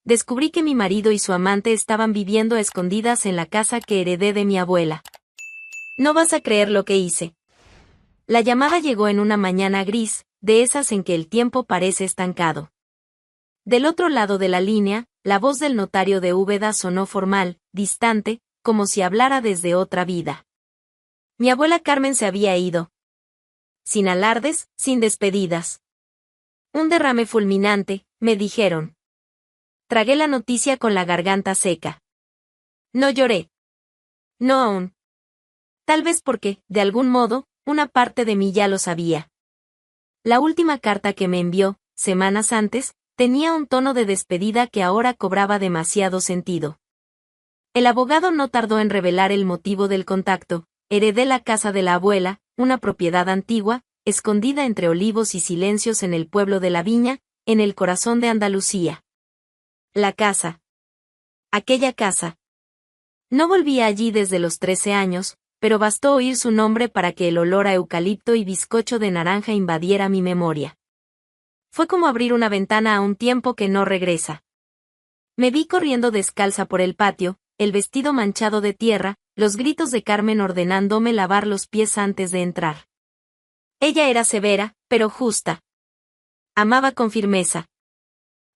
descubrí que mi marido y su amante estaban viviendo a escondidas en la casa que heredé de mi abuela. No vas a creer lo que hice. La llamada llegó en una mañana gris, de esas en que el tiempo parece estancado. Del otro lado de la línea, la voz del notario de Úbeda sonó formal, distante, como si hablara desde otra vida. Mi abuela Carmen se había ido. Sin alardes, sin despedidas. Un derrame fulminante, me dijeron. Tragué la noticia con la garganta seca. No lloré. No aún. Tal vez porque, de algún modo, una parte de mí ya lo sabía. La última carta que me envió, semanas antes, tenía un tono de despedida que ahora cobraba demasiado sentido. El abogado no tardó en revelar el motivo del contacto. Heredé la casa de la abuela, una propiedad antigua, escondida entre olivos y silencios en el pueblo de La Viña, en el corazón de Andalucía. La casa. Aquella casa. No volvía allí desde los 13 años, pero bastó oír su nombre para que el olor a eucalipto y bizcocho de naranja invadiera mi memoria. Fue como abrir una ventana a un tiempo que no regresa. Me vi corriendo descalza por el patio, el vestido manchado de tierra, los gritos de Carmen ordenándome lavar los pies antes de entrar. Ella era severa, pero justa. Amaba con firmeza.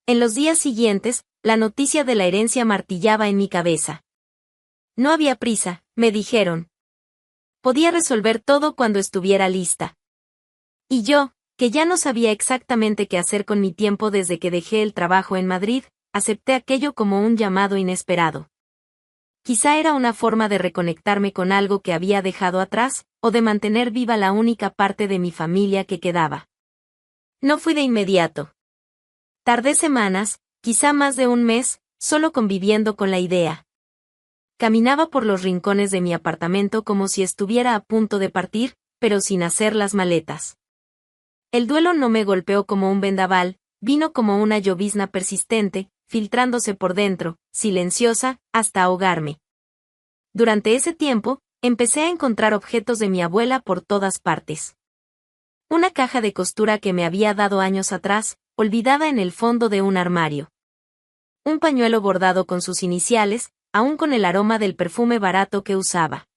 En los días siguientes, la noticia de la herencia martillaba en mi cabeza. No había prisa, me dijeron. Podía resolver todo cuando estuviera lista. Y yo, que ya no sabía exactamente qué hacer con mi tiempo desde que dejé el trabajo en Madrid, acepté aquello como un llamado inesperado. Quizá era una forma de reconectarme con algo que había dejado atrás, o de mantener viva la única parte de mi familia que quedaba. No fui de inmediato. Tardé semanas, quizá más de un mes, solo conviviendo con la idea. Caminaba por los rincones de mi apartamento como si estuviera a punto de partir, pero sin hacer las maletas. El duelo no me golpeó como un vendaval, vino como una llovizna persistente, filtrándose por dentro, silenciosa, hasta ahogarme. Durante ese tiempo, empecé a encontrar objetos de mi abuela por todas partes. Una caja de costura que me había dado años atrás, olvidada en el fondo de un armario. Un pañuelo bordado con sus iniciales, aún con el aroma del perfume barato que usaba.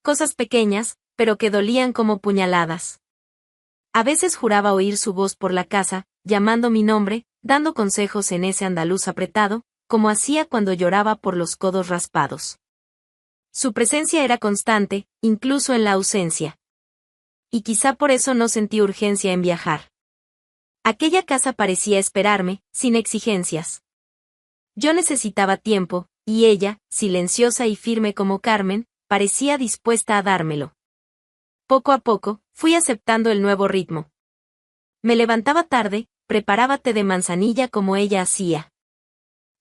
Cosas pequeñas, pero que dolían como puñaladas. A veces juraba oír su voz por la casa, llamando mi nombre, dando consejos en ese andaluz apretado, como hacía cuando lloraba por los codos raspados. Su presencia era constante, incluso en la ausencia. Y quizá por eso no sentí urgencia en viajar. Aquella casa parecía esperarme, sin exigencias. Yo necesitaba tiempo, y ella, silenciosa y firme como Carmen, parecía dispuesta a dármelo. Poco a poco, fui aceptando el nuevo ritmo. Me levantaba tarde, preparaba té de manzanilla como ella hacía.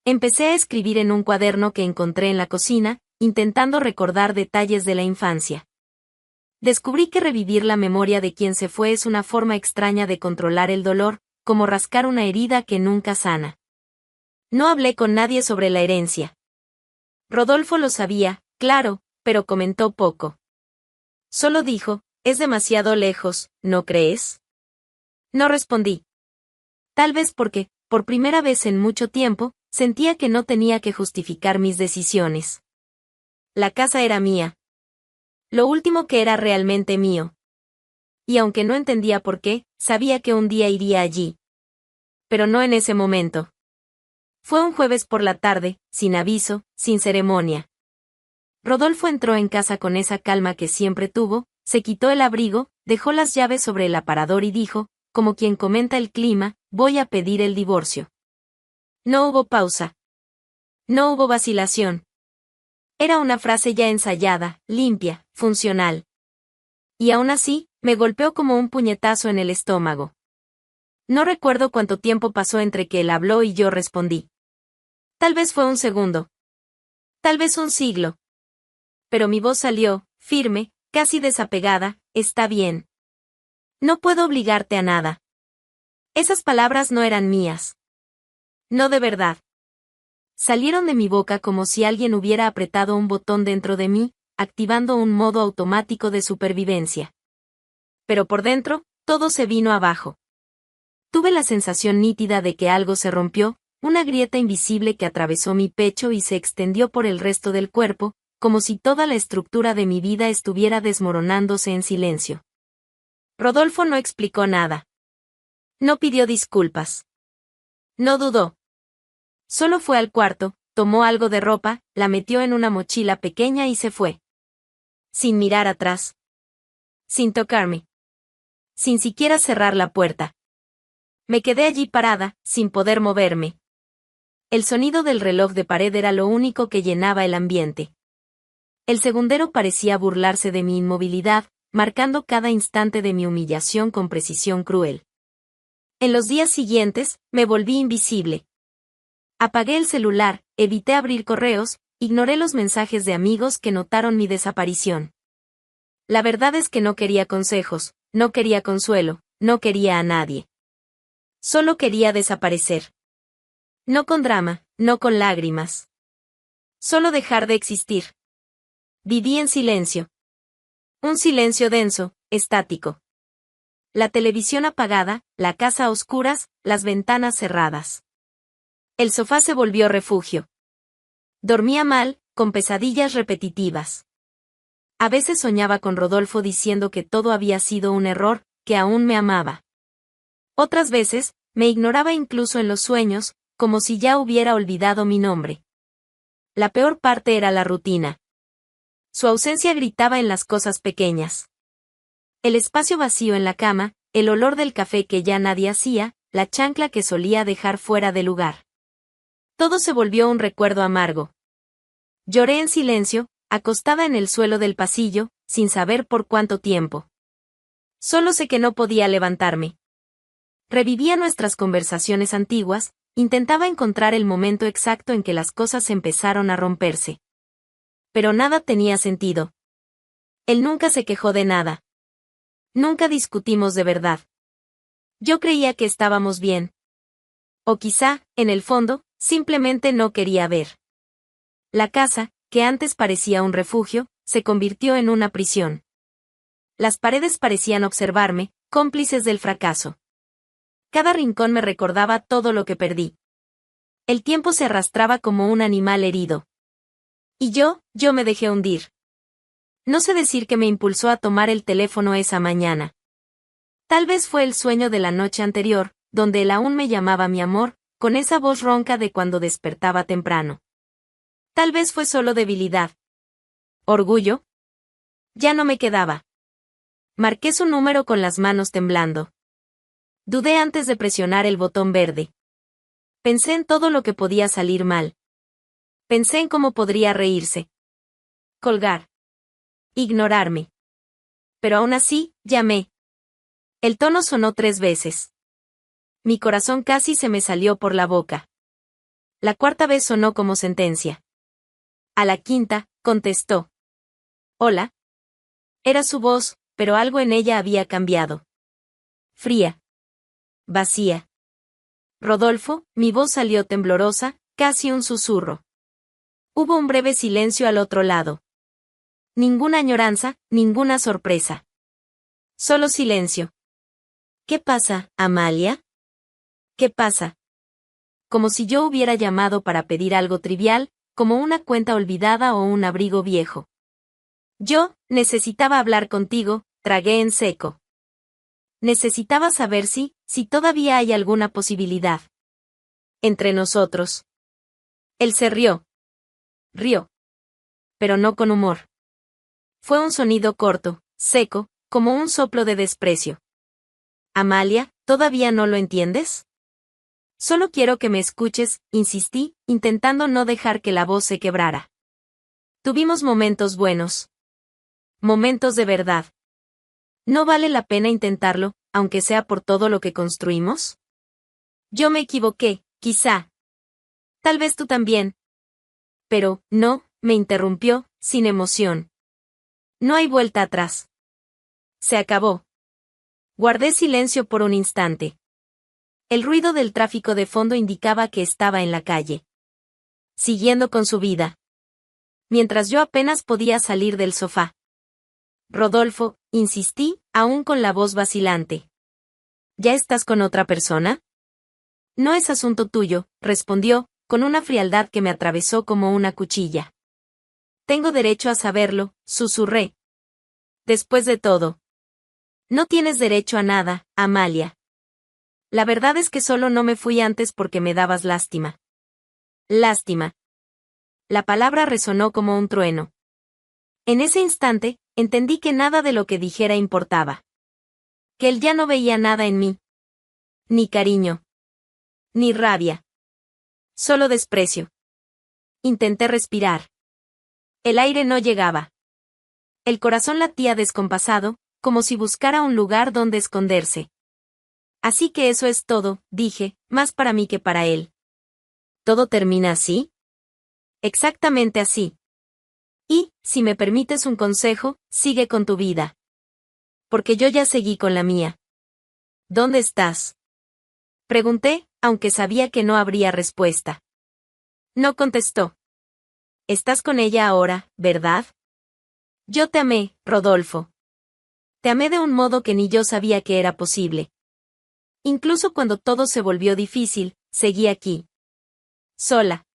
Empecé a escribir en un cuaderno que encontré en la cocina, intentando recordar detalles de la infancia. Descubrí que revivir la memoria de quien se fue es una forma extraña de controlar el dolor, como rascar una herida que nunca sana. No hablé con nadie sobre la herencia. Rodolfo lo sabía, claro, pero comentó poco. Solo dijo, es demasiado lejos, ¿no crees? No respondí. Tal vez porque, por primera vez en mucho tiempo, sentía que no tenía que justificar mis decisiones. La casa era mía. Lo último que era realmente mío. Y aunque no entendía por qué, sabía que un día iría allí. Pero no en ese momento. Fue un jueves por la tarde, sin aviso, sin ceremonia. Rodolfo entró en casa con esa calma que siempre tuvo, se quitó el abrigo, dejó las llaves sobre el aparador y dijo, como quien comenta el clima, voy a pedir el divorcio. No hubo pausa. No hubo vacilación. Era una frase ya ensayada, limpia, funcional. Y aún así, me golpeó como un puñetazo en el estómago. No recuerdo cuánto tiempo pasó entre que él habló y yo respondí. Tal vez fue un segundo. Tal vez un siglo. Pero mi voz salió, firme, casi desapegada, está bien. No puedo obligarte a nada. Esas palabras no eran mías. No de verdad. Salieron de mi boca como si alguien hubiera apretado un botón dentro de mí, activando un modo automático de supervivencia. Pero por dentro, todo se vino abajo. Tuve la sensación nítida de que algo se rompió, una grieta invisible que atravesó mi pecho y se extendió por el resto del cuerpo, como si toda la estructura de mi vida estuviera desmoronándose en silencio. Rodolfo no explicó nada. No pidió disculpas. No dudó. Solo fue al cuarto, tomó algo de ropa, la metió en una mochila pequeña y se fue. Sin mirar atrás. Sin tocarme. Sin siquiera cerrar la puerta. Me quedé allí parada, sin poder moverme. El sonido del reloj de pared era lo único que llenaba el ambiente. El segundero parecía burlarse de mi inmovilidad, marcando cada instante de mi humillación con precisión cruel. En los días siguientes, me volví invisible. Apagué el celular, evité abrir correos, ignoré los mensajes de amigos que notaron mi desaparición. La verdad es que no quería consejos, no quería consuelo, no quería a nadie. Solo quería desaparecer. No con drama, no con lágrimas. Solo dejar de existir. Viví en silencio. Un silencio denso, estático. La televisión apagada, la casa a oscuras, las ventanas cerradas. El sofá se volvió refugio. Dormía mal, con pesadillas repetitivas. A veces soñaba con Rodolfo diciendo que todo había sido un error, que aún me amaba. Otras veces, me ignoraba incluso en los sueños, como si ya hubiera olvidado mi nombre. La peor parte era la rutina. Su ausencia gritaba en las cosas pequeñas. El espacio vacío en la cama, el olor del café que ya nadie hacía, la chancla que solía dejar fuera de lugar. Todo se volvió un recuerdo amargo. Lloré en silencio, acostada en el suelo del pasillo, sin saber por cuánto tiempo. Solo sé que no podía levantarme. Revivía nuestras conversaciones antiguas, intentaba encontrar el momento exacto en que las cosas empezaron a romperse. Pero nada tenía sentido. Él nunca se quejó de nada. Nunca discutimos de verdad. Yo creía que estábamos bien. O quizá, en el fondo, simplemente no quería ver. La casa, que antes parecía un refugio, se convirtió en una prisión. Las paredes parecían observarme, cómplices del fracaso. Cada rincón me recordaba todo lo que perdí. El tiempo se arrastraba como un animal herido. Y yo me dejé hundir. No sé decir qué me impulsó a tomar el teléfono esa mañana. Tal vez fue el sueño de la noche anterior, donde él aún me llamaba mi amor, con esa voz ronca de cuando despertaba temprano. Tal vez fue solo debilidad. ¿Orgullo? Ya no me quedaba. Marqué su número con las manos temblando. Dudé antes de presionar el botón verde. Pensé en todo lo que podía salir mal. Pensé en cómo podría reírse. Colgar. Ignorarme. Pero aún así, llamé. El tono sonó 3 veces. Mi corazón casi se me salió por la boca. La 4ª vez sonó como sentencia. A la 5ª, contestó. Hola. Era su voz, pero algo en ella había cambiado. Fría. Vacía. Rodolfo, mi voz salió temblorosa, casi un susurro. Hubo un breve silencio al otro lado. Ninguna añoranza, ninguna sorpresa. Solo silencio. ¿Qué pasa, Amalia? ¿Qué pasa? Como si yo hubiera llamado para pedir algo trivial, como una cuenta olvidada o un abrigo viejo. Yo, necesitaba hablar contigo, tragué en seco. Necesitaba saber si todavía hay alguna posibilidad. Entre nosotros. Él se rió. Rió. Pero no con humor. Fue un sonido corto, seco, como un soplo de desprecio. Amalia, ¿todavía no lo entiendes? Solo quiero que me escuches, insistí, intentando no dejar que la voz se quebrara. Tuvimos momentos buenos. Momentos de verdad. ¿No vale la pena intentarlo, aunque sea por todo lo que construimos? Yo me equivoqué, quizá. Tal vez tú también. Pero, no, me interrumpió, sin emoción. No hay vuelta atrás. Se acabó. Guardé silencio por un instante. El ruido del tráfico de fondo indicaba que estaba en la calle. Siguiendo con su vida. Mientras yo apenas podía salir del sofá. Rodolfo, insistí, aún con la voz vacilante. ¿Ya estás con otra persona? No es asunto tuyo, respondió, con una frialdad que me atravesó como una cuchilla. Tengo derecho a saberlo, susurré. Después de todo. No tienes derecho a nada, Amalia. La verdad es que solo no me fui antes porque me dabas lástima. Lástima. La palabra resonó como un trueno. En ese instante, entendí que nada de lo que dijera importaba. Que él ya no veía nada en mí. Ni cariño. Ni rabia. Solo desprecio. Intenté respirar. El aire no llegaba. El corazón latía descompasado, como si buscara un lugar donde esconderse. Así que eso es todo, dije, más para mí que para él. ¿Todo termina así? Exactamente así. Y, si me permites un consejo, sigue con tu vida. Porque yo ya seguí con la mía. ¿Dónde estás? Pregunté, aunque sabía que no habría respuesta. No contestó. Estás con ella ahora, ¿verdad? Yo te amé, Rodolfo. Te amé de un modo que ni yo sabía que era posible. Incluso cuando todo se volvió difícil, seguí aquí. Sola.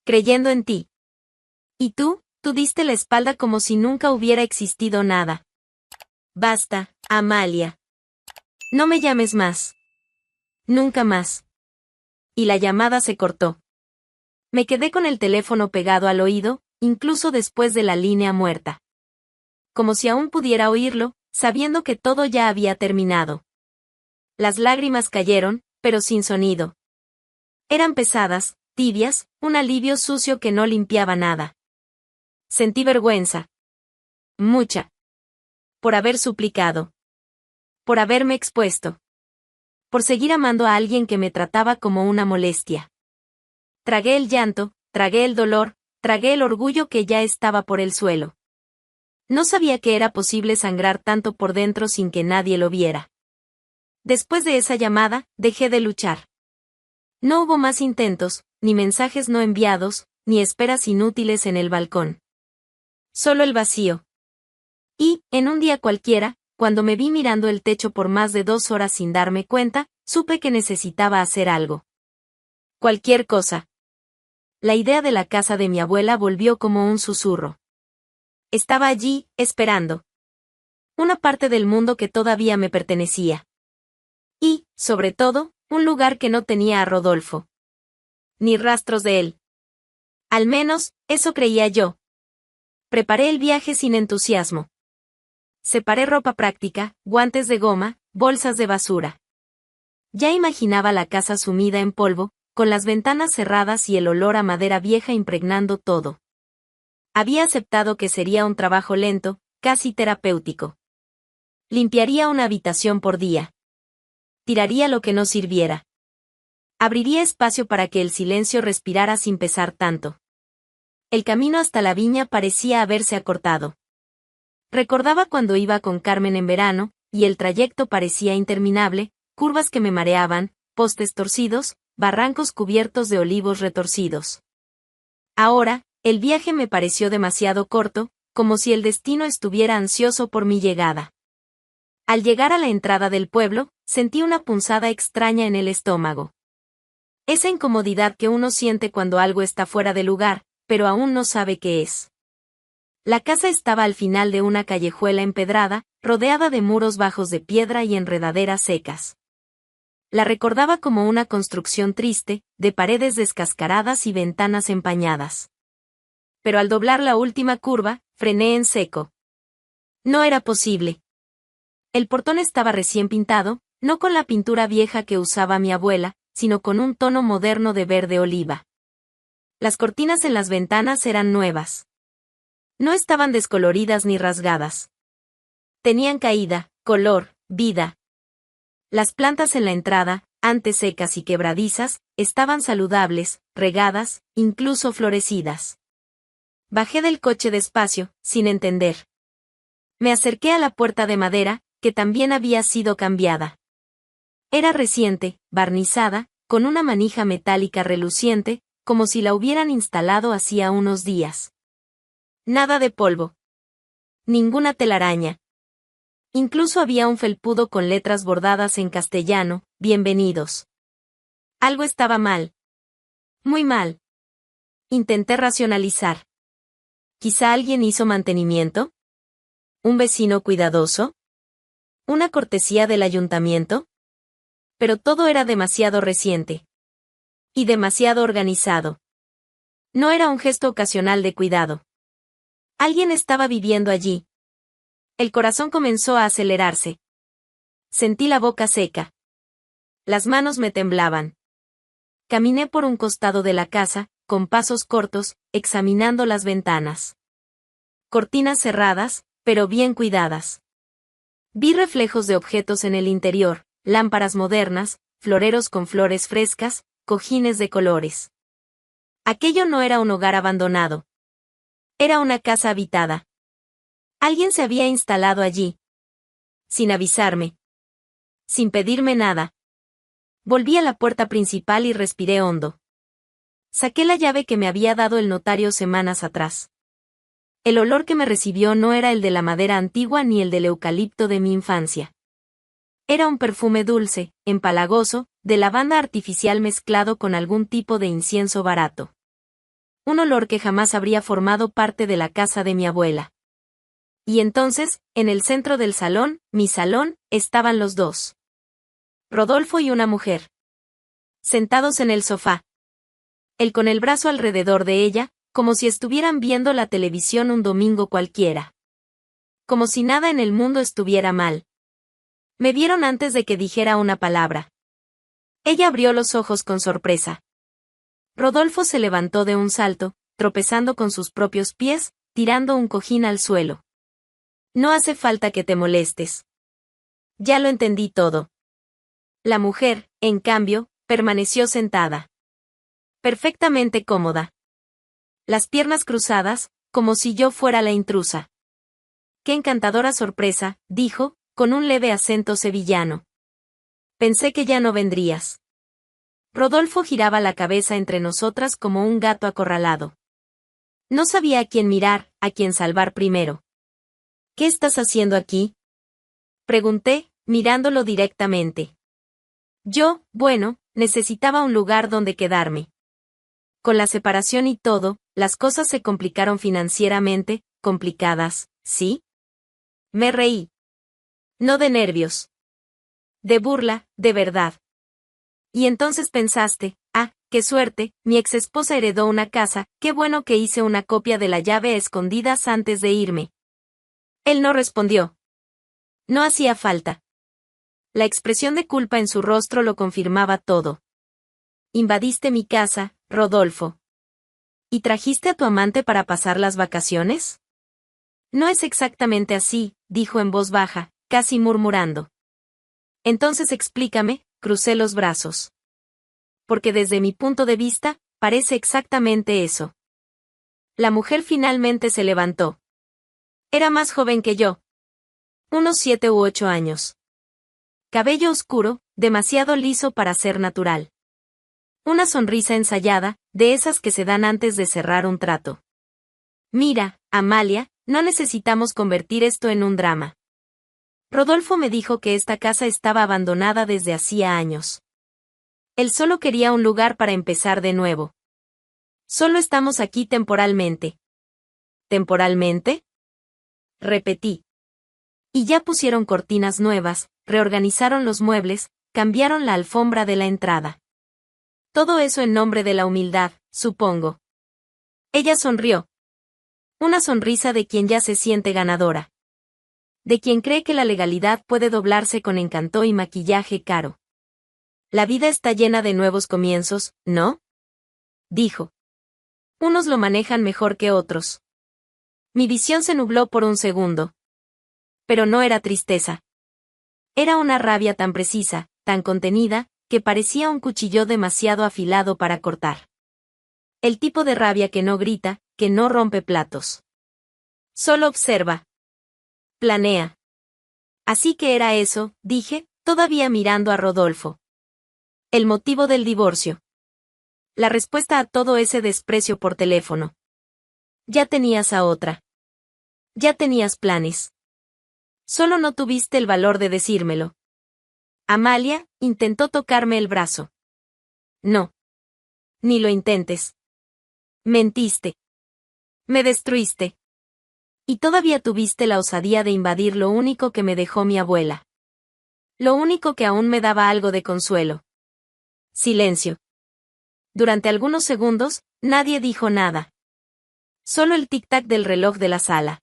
Creyendo en ti. Y tú diste la espalda como si nunca hubiera existido nada. Basta, Amalia. No me llames más. Nunca más. Y la llamada se cortó. Me quedé con el teléfono pegado al oído, incluso después de la línea muerta. Como si aún pudiera oírlo, sabiendo que todo ya había terminado. Las lágrimas cayeron, pero sin sonido. Eran pesadas, tibias, un alivio sucio que no limpiaba nada. Sentí vergüenza. Mucha. Por haber suplicado. Por haberme expuesto. Por seguir amando a alguien que me trataba como una molestia. Tragué el llanto, tragué el dolor, tragué el orgullo que ya estaba por el suelo. No sabía que era posible sangrar tanto por dentro sin que nadie lo viera. Después de esa llamada, dejé de luchar. No hubo más intentos, ni mensajes no enviados, ni esperas inútiles en el balcón. Solo el vacío. Y, en un día cualquiera, cuando me vi mirando el techo por más de 2 horas sin darme cuenta, supe que necesitaba hacer algo. Cualquier cosa. La idea de la casa de mi abuela volvió como un susurro. Estaba allí, esperando. Una parte del mundo que todavía me pertenecía. Y, sobre todo, un lugar que no tenía a Rodolfo. Ni rastros de él. Al menos, eso creía yo. Preparé el viaje sin entusiasmo. Separé ropa práctica, guantes de goma, bolsas de basura. Ya imaginaba la casa sumida en polvo, con las ventanas cerradas y el olor a madera vieja impregnando todo. Había aceptado que sería un trabajo lento, casi terapéutico. Limpiaría una habitación por día. Tiraría lo que no sirviera. Abriría espacio para que el silencio respirara sin pesar tanto. El camino hasta la viña parecía haberse acortado. Recordaba cuando iba con Carmen en verano, y el trayecto parecía interminable, curvas que me mareaban, postes torcidos, barrancos cubiertos de olivos retorcidos. Ahora, el viaje me pareció demasiado corto, como si el destino estuviera ansioso por mi llegada. Al llegar a la entrada del pueblo, sentí una punzada extraña en el estómago. Esa incomodidad que uno siente cuando algo está fuera de lugar, pero aún no sabe qué es. La casa estaba al final de una callejuela empedrada, rodeada de muros bajos de piedra y enredaderas secas. La recordaba como una construcción triste, de paredes descascaradas y ventanas empañadas. Pero al doblar la última curva, frené en seco. No era posible. El portón estaba recién pintado, no con la pintura vieja que usaba mi abuela, sino con un tono moderno de verde oliva. Las cortinas en las ventanas eran nuevas. No estaban descoloridas ni rasgadas. Tenían caída, color, vida. Las plantas en la entrada, antes secas y quebradizas, estaban saludables, regadas, incluso florecidas. Bajé del coche despacio, sin entender. Me acerqué a la puerta de madera, que también había sido cambiada. Era reciente, barnizada, con una manija metálica reluciente, como si la hubieran instalado hacía unos días. Nada de polvo. Ninguna telaraña. Incluso había un felpudo con letras bordadas en castellano, bienvenidos. Algo estaba mal. Muy mal. Intenté racionalizar. ¿Quizá alguien hizo mantenimiento? ¿Un vecino cuidadoso? ¿Una cortesía del ayuntamiento? Pero todo era demasiado reciente. Y demasiado organizado. No era un gesto ocasional de cuidado. Alguien estaba viviendo allí. El corazón comenzó a acelerarse. Sentí la boca seca. Las manos me temblaban. Caminé por un costado de la casa, con pasos cortos, examinando las ventanas. Cortinas cerradas, pero bien cuidadas. Vi reflejos de objetos en el interior, lámparas modernas, floreros con flores frescas, cojines de colores. Aquello no era un hogar abandonado. Era una casa habitada. Alguien se había instalado allí. Sin avisarme. Sin pedirme nada. Volví a la puerta principal y respiré hondo. Saqué la llave que me había dado el notario semanas atrás. El olor que me recibió no era el de la madera antigua ni el del eucalipto de mi infancia. Era un perfume dulce, empalagoso, de lavanda artificial mezclado con algún tipo de incienso barato. Un olor que jamás habría formado parte de la casa de mi abuela. Y entonces, en el centro del salón, mi salón, estaban los dos. Rodolfo y una mujer. Sentados en el sofá. Él con el brazo alrededor de ella, como si estuvieran viendo la televisión un domingo cualquiera. Como si nada en el mundo estuviera mal. Me vieron antes de que dijera una palabra. Ella abrió los ojos con sorpresa. Rodolfo se levantó de un salto, tropezando con sus propios pies, tirando un cojín al suelo. No hace falta que te molestes. Ya lo entendí todo. La mujer, en cambio, permaneció sentada. Perfectamente cómoda. Las piernas cruzadas, como si yo fuera la intrusa. Qué encantadora sorpresa, dijo, con un leve acento sevillano. Pensé que ya no vendrías. Rodolfo giraba la cabeza entre nosotras como un gato acorralado. No sabía a quién mirar, a quién salvar primero. ¿Qué estás haciendo aquí? Pregunté, mirándolo directamente. Bueno, necesitaba un lugar donde quedarme. Con la separación y todo, las cosas se complicaron financieramente, complicadas, ¿sí? Me reí. No de nervios. De burla, de verdad. Y entonces pensaste, qué suerte, mi exesposa heredó una casa, qué bueno que hice una copia de la llave a escondidas antes de irme. Él no respondió. No hacía falta. La expresión de culpa en su rostro lo confirmaba todo. Invadiste mi casa, Rodolfo. ¿Y trajiste a tu amante para pasar las vacaciones? No es exactamente así, dijo en voz baja, casi murmurando. Entonces explícame, crucé los brazos. Porque desde mi punto de vista, parece exactamente eso. La mujer finalmente se levantó. Era más joven que yo. Unos 7 u 8 años. Cabello oscuro, demasiado liso para ser natural. Una sonrisa ensayada, de esas que se dan antes de cerrar un trato. Mira, Amalia, no necesitamos convertir esto en un drama. Rodolfo me dijo que esta casa estaba abandonada desde hacía años. Él solo quería un lugar para empezar de nuevo. Solo estamos aquí temporalmente. ¿Temporalmente? Repetí. Y ya pusieron cortinas nuevas, reorganizaron los muebles, cambiaron la alfombra de la entrada. Todo eso en nombre de la humildad, supongo. Ella sonrió. Una sonrisa de quien ya se siente ganadora. De quien cree que la legalidad puede doblarse con encanto y maquillaje caro. La vida está llena de nuevos comienzos, ¿no? Dijo. Unos lo manejan mejor que otros. Mi visión se nubló por un segundo. Pero no era tristeza. Era una rabia tan precisa, tan contenida, que parecía un cuchillo demasiado afilado para cortar. El tipo de rabia que no grita, que no rompe platos. Solo observa. Planea. Así que era eso, dije, todavía mirando a Rodolfo. El motivo del divorcio. La respuesta a todo ese desprecio por teléfono. Ya tenías a otra. Ya tenías planes. Solo no tuviste el valor de decírmelo. Amalia intentó tocarme el brazo. No. Ni lo intentes. Mentiste. Me destruiste. Y todavía tuviste la osadía de invadir lo único que me dejó mi abuela. Lo único que aún me daba algo de consuelo. Silencio. Durante algunos segundos, nadie dijo nada. Solo el tic-tac del reloj de la sala.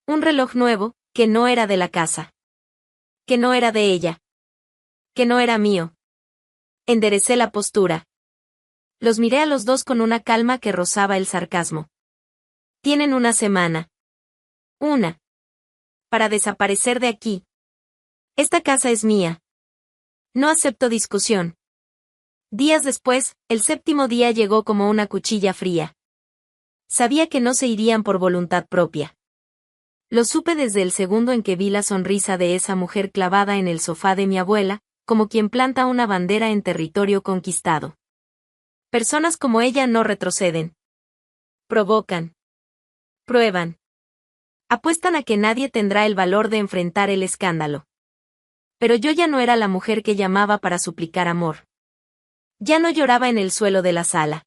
Un reloj nuevo, que no era de la casa. Que no era de ella. Que no era mío. Enderecé la postura. Los miré a los dos con una calma que rozaba el sarcasmo. Tienen una semana. Una. Para desaparecer de aquí. Esta casa es mía. No acepto discusión. Días después, el séptimo día llegó como una cuchilla fría. Sabía que no se irían por voluntad propia. Lo supe desde el segundo en que vi la sonrisa de esa mujer clavada en el sofá de mi abuela, como quien planta una bandera en territorio conquistado. Personas como ella no retroceden. Provocan. Prueban. Apuestan a que nadie tendrá el valor de enfrentar el escándalo. Pero yo ya no era la mujer que llamaba para suplicar amor. Ya no lloraba en el suelo de la sala.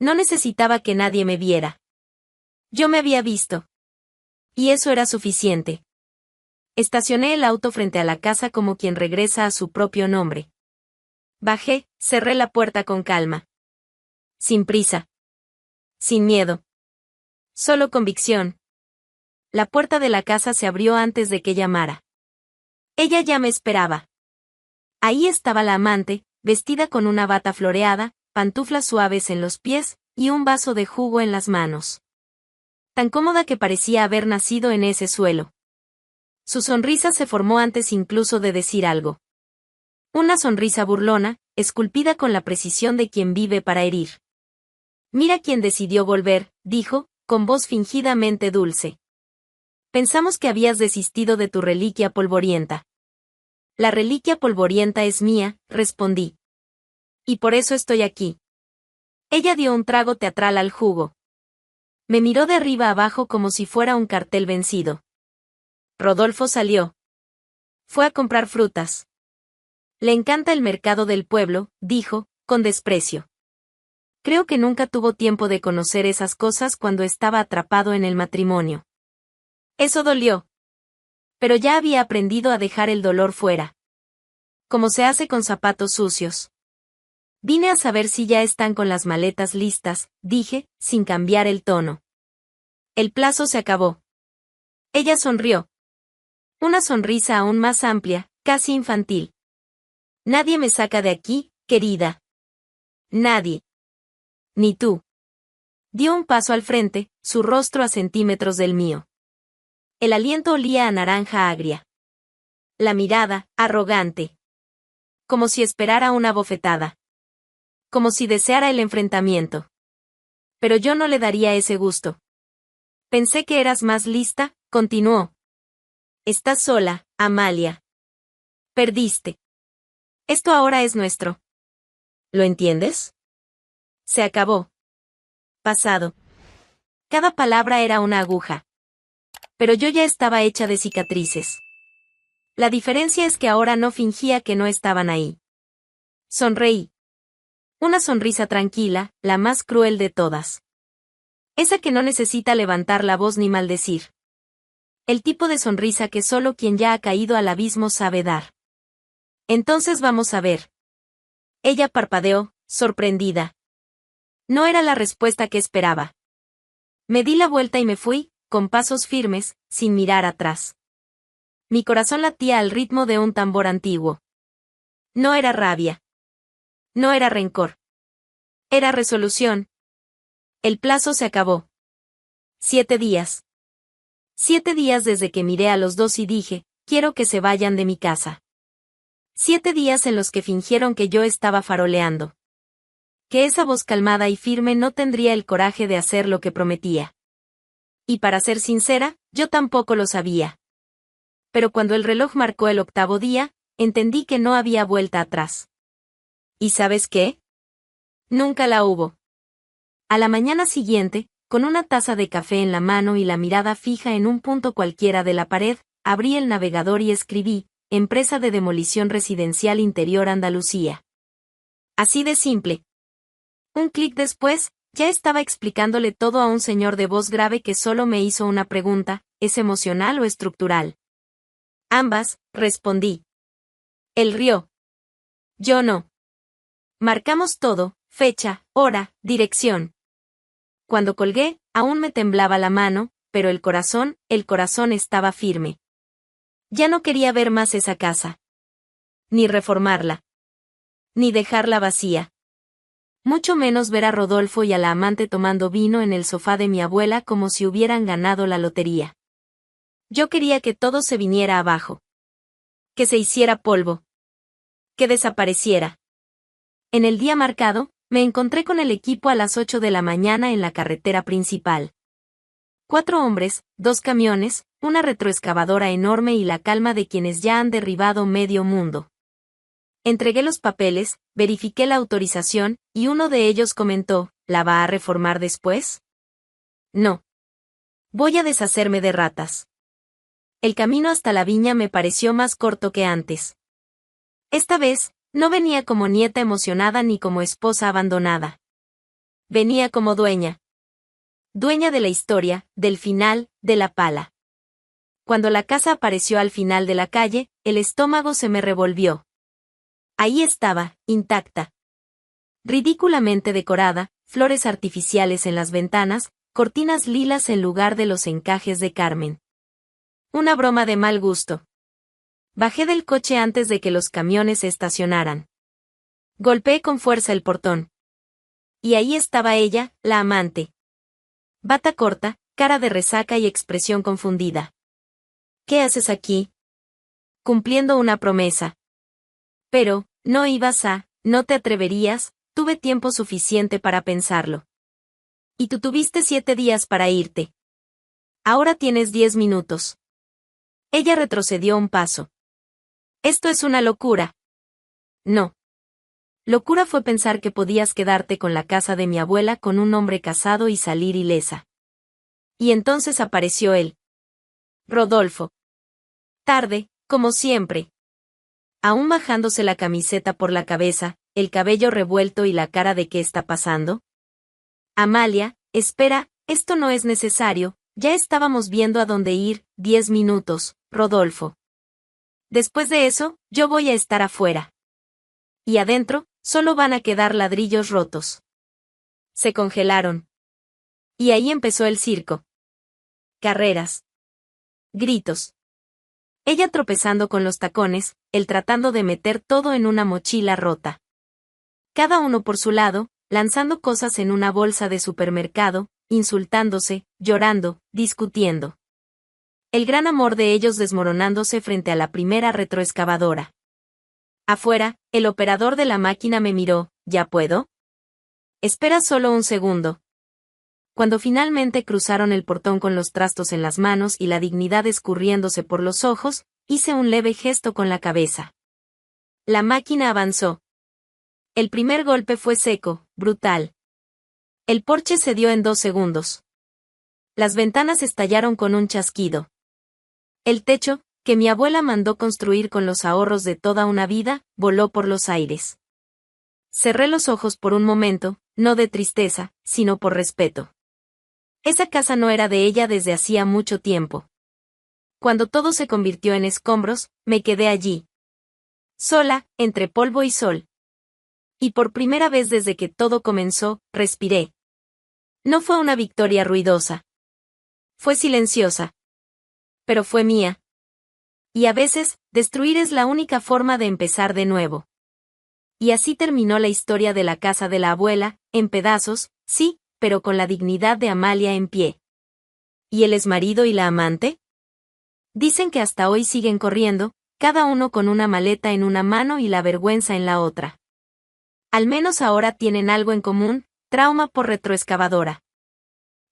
No necesitaba que nadie me viera. Yo me había visto. Y eso era suficiente. Estacioné el auto frente a la casa como quien regresa a su propio nombre. Bajé, cerré la puerta con calma. Sin prisa. Sin miedo. Solo convicción. La puerta de la casa se abrió antes de que llamara. Ella ya me esperaba. Ahí estaba la amante, vestida con una bata floreada, pantuflas suaves en los pies, y un vaso de jugo en las manos. Tan cómoda que parecía haber nacido en ese suelo. Su sonrisa se formó antes incluso de decir algo. Una sonrisa burlona, esculpida con la precisión de quien vive para herir. Mira quién decidió volver, dijo, con voz fingidamente dulce. Pensamos que habías desistido de tu reliquia polvorienta. La reliquia polvorienta es mía, respondí. Y por eso estoy aquí. Ella dio un trago teatral al jugo. Me miró de arriba abajo como si fuera un cartel vencido. Rodolfo salió. Fue a comprar frutas. Le encanta el mercado del pueblo, dijo, con desprecio. Creo que nunca tuvo tiempo de conocer esas cosas cuando estaba atrapado en el matrimonio. Eso dolió. Pero ya había aprendido a dejar el dolor fuera. Como se hace con zapatos sucios. Vine a saber si ya están con las maletas listas, dije, sin cambiar el tono. El plazo se acabó. Ella sonrió. Una sonrisa aún más amplia, casi infantil. Nadie me saca de aquí, querida. Nadie. Ni tú. Dio un paso al frente, su rostro a centímetros del mío. El aliento olía a naranja agria. La mirada, arrogante. Como si esperara una bofetada. Como si deseara el enfrentamiento. Pero yo no le daría ese gusto. Pensé que eras más lista, continuó. Estás sola, Amalia. Perdiste. Esto ahora es nuestro. ¿Lo entiendes? Se acabó. Pasado. Cada palabra era una aguja. Pero yo ya estaba hecha de cicatrices. La diferencia es que ahora no fingía que no estaban ahí. Sonreí. Una sonrisa tranquila, la más cruel de todas. Esa que no necesita levantar la voz ni maldecir. El tipo de sonrisa que solo quien ya ha caído al abismo sabe dar. Entonces vamos a ver. Ella parpadeó, sorprendida. No era la respuesta que esperaba. Me di la vuelta y me fui, con pasos firmes, sin mirar atrás. Mi corazón latía al ritmo de un tambor antiguo. No era rabia. No era rencor. Era resolución. El plazo se acabó. 7 días. 7 días desde que miré a los dos y dije, quiero que se vayan de mi casa. 7 días en los que fingieron que yo estaba faroleando. Que esa voz calmada y firme no tendría el coraje de hacer lo que prometía. Y para ser sincera, yo tampoco lo sabía. Pero cuando el reloj marcó el 8º día, entendí que no había vuelta atrás. ¿Y sabes qué? Nunca la hubo. A la mañana siguiente, con una taza de café en la mano y la mirada fija en un punto cualquiera de la pared, abrí el navegador y escribí, Empresa de Demolición Residencial Interior Andalucía. Así de simple. Un clic después, ya estaba explicándole todo a un señor de voz grave que solo me hizo una pregunta: ¿es emocional o estructural? Ambas, respondí. Él rió. Yo no. Marcamos todo: fecha, hora, dirección. Cuando colgué, aún me temblaba la mano, pero el corazón estaba firme. Ya no quería ver más esa casa. Ni reformarla. Ni dejarla vacía. Mucho menos ver a Rodolfo y a la amante tomando vino en el sofá de mi abuela como si hubieran ganado la lotería. Yo quería que todo se viniera abajo. Que se hiciera polvo. Que desapareciera. En el día marcado, me encontré con el equipo a las 8 de la mañana en la carretera principal. 4 hombres, 2 camiones, una retroexcavadora enorme y la calma de quienes ya han derribado medio mundo. Entregué los papeles, verifiqué la autorización, y uno de ellos comentó: ¿la va a reformar después? No. Voy a deshacerme de ratas. El camino hasta la viña me pareció más corto que antes. Esta vez, no venía como nieta emocionada ni como esposa abandonada. Venía como dueña. Dueña de la historia, del final, de la pala. Cuando la casa apareció al final de la calle, el estómago se me revolvió. Ahí estaba, intacta. Ridículamente decorada, flores artificiales en las ventanas, cortinas lilas en lugar de los encajes de Carmen. Una broma de mal gusto. Bajé del coche antes de que los camiones se estacionaran. Golpeé con fuerza el portón. Y ahí estaba ella, la amante. Bata corta, cara de resaca y expresión confundida. ¿Qué haces aquí? Cumpliendo una promesa. Pero, no te atreverías, tuve tiempo suficiente para pensarlo. Y tú tuviste 7 días para irte. Ahora tienes 10 minutos. Ella retrocedió un paso. Esto es una locura. No. Locura fue pensar que podías quedarte con la casa de mi abuela con un hombre casado y salir ilesa. Y entonces apareció él. Rodolfo. Tarde, como siempre. Aún bajándose la camiseta por la cabeza, el cabello revuelto y la cara de ¿qué está pasando? Amalia, espera, esto no es necesario, ya estábamos viendo a dónde ir, 10 minutos, Rodolfo. Después de eso, yo voy a estar afuera. Y adentro, solo van a quedar ladrillos rotos. Se congelaron. Y ahí empezó el circo. Carreras. Gritos. Ella tropezando con los tacones, él tratando de meter todo en una mochila rota. Cada uno por su lado, lanzando cosas en una bolsa de supermercado, insultándose, llorando, discutiendo. El gran amor de ellos desmoronándose frente a la primera retroexcavadora. Afuera, el operador de la máquina me miró: ¿ya puedo? Espera solo un segundo. Cuando finalmente cruzaron el portón con los trastos en las manos y la dignidad escurriéndose por los ojos, hice un leve gesto con la cabeza. La máquina avanzó. El primer golpe fue seco, brutal. El porche cedió en 2 segundos. Las ventanas estallaron con un chasquido. El techo, que mi abuela mandó construir con los ahorros de toda una vida, voló por los aires. Cerré los ojos por un momento, no de tristeza, sino por respeto. Esa casa no era de ella desde hacía mucho tiempo. Cuando todo se convirtió en escombros, me quedé allí. Sola, entre polvo y sol. Y por primera vez desde que todo comenzó, respiré. No fue una victoria ruidosa. Fue silenciosa. Pero fue mía. Y a veces, destruir es la única forma de empezar de nuevo. Y así terminó la historia de la casa de la abuela, en pedazos, sí, pero con la dignidad de Amalia en pie. ¿Y el exmarido y la amante? Dicen que hasta hoy siguen corriendo, cada uno con una maleta en una mano y la vergüenza en la otra. Al menos ahora tienen algo en común: trauma por retroexcavadora.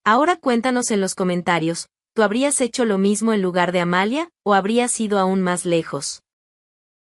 Ahora cuéntanos en los comentarios, ¿tú habrías hecho lo mismo en lugar de Amalia, o habrías ido aún más lejos?